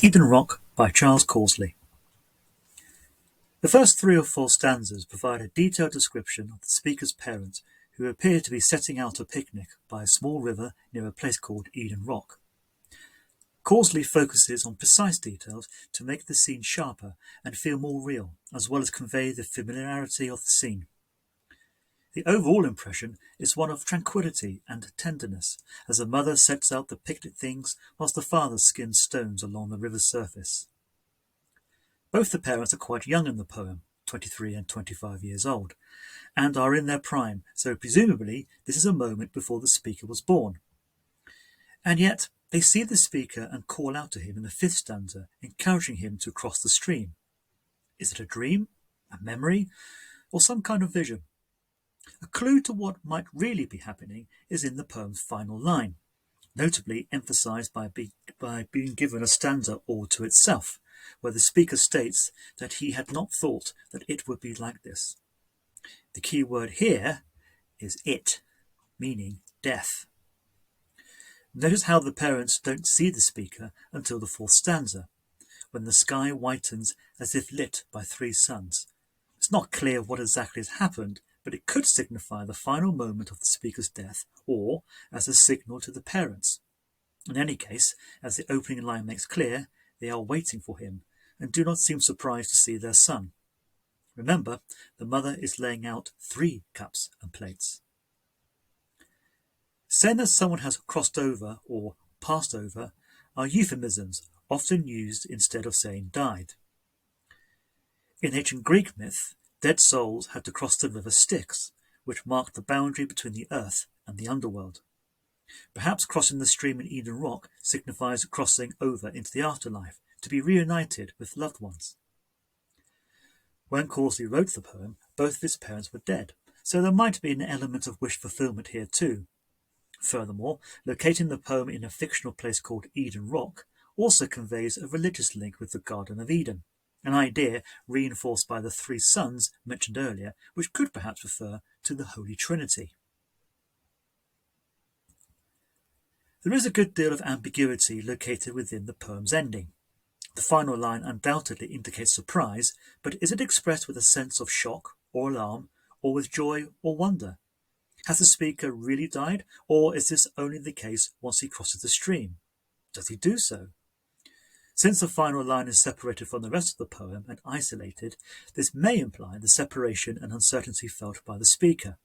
Eden Rock by Charles Causley. The first 3 or 4 stanzas provide a detailed description of the speaker's parents, who appear to be setting out a picnic by a small river near a place called Eden Rock. Causley focuses on precise details to make the scene sharper and feel more real, as well as convey the familiarity of the scene. The overall impression is one of tranquility and tenderness, as the mother sets out the picnic things whilst the father skins stones along the river's surface. Both the parents are quite young in the poem, 23 and 25 years old, and are in their prime, so presumably this is a moment before the speaker was born. And yet they see the speaker and call out to him in the 5th stanza, encouraging him to cross the stream. Is it a dream, a memory, or some kind of vision? A clue to what might really be happening is in the poem's final line, notably emphasized by being given a stanza all to itself, where the speaker states that he had not thought that it would be like this. The key word here is it, meaning death. Notice how the parents don't see the speaker until the 4th stanza, when the sky whitens as if lit by 3 suns. It's not clear what exactly has happened, but it could signify the final moment of the speaker's death, or as a signal to the parents. In any case, as the opening line makes clear, they are waiting for him, and do not seem surprised to see their son. Remember, the mother is laying out 3 cups and plates. Saying that someone has crossed over or passed over are euphemisms often used instead of saying died. In ancient Greek myth, dead souls had to cross the river Styx, which marked the boundary between the earth and the underworld. Perhaps crossing the stream in Eden Rock signifies crossing over into the afterlife, to be reunited with loved ones. When Causley wrote the poem, both of his parents were dead, so there might be an element of wish fulfillment here too. Furthermore, locating the poem in a fictional place called Eden Rock also conveys a religious link with the Garden of Eden, an idea reinforced by the 3 sons mentioned earlier, which could perhaps refer to the Holy Trinity. There is a good deal of ambiguity located within the poem's ending. The final line undoubtedly indicates surprise, but is it expressed with a sense of shock or alarm, or with joy or wonder? Has the speaker really died, or is this only the case once he crosses the stream? Does he do so? Since the final line is separated from the rest of the poem and isolated, this may imply the separation and uncertainty felt by the speaker.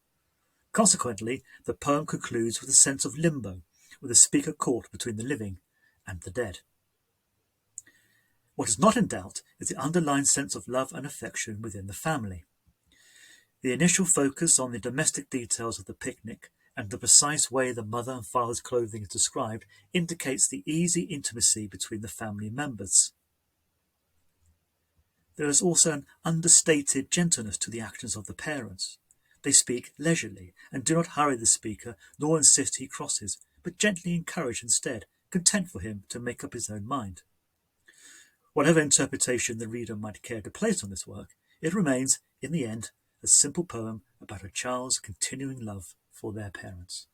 Consequently, the poem concludes with a sense of limbo, with the speaker caught between the living and the dead. What is not in doubt is the underlying sense of love and affection within the family. The initial focus on the domestic details of the picnic and the precise way the mother and father's clothing is described indicates the easy intimacy between the family members. There is also an understated gentleness to the actions of the parents. They speak leisurely and do not hurry the speaker nor insist he crosses, but gently encourage instead, content for him to make up his own mind. Whatever interpretation the reader might care to place on this work, it remains, in the end, a simple poem about a child's continuing love for their parents.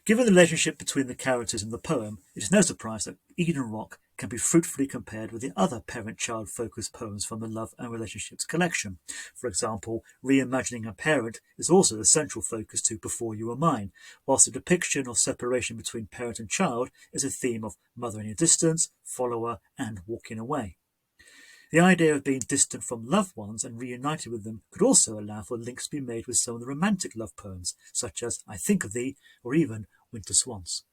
Given the relationship between the characters in the poem, it is no surprise that Eden Rock can be fruitfully compared with the other parent-child focused poems from the Love and Relationships collection. For example, reimagining a parent is also the central focus to Before You Were Mine, whilst the depiction of separation between parent and child is a theme of Mothering a Distance, Follower, and Walking Away. The idea of being distant from loved ones and reunited with them could also allow for links to be made with some of the romantic love poems, such as I Think of Thee or even Winter Swans.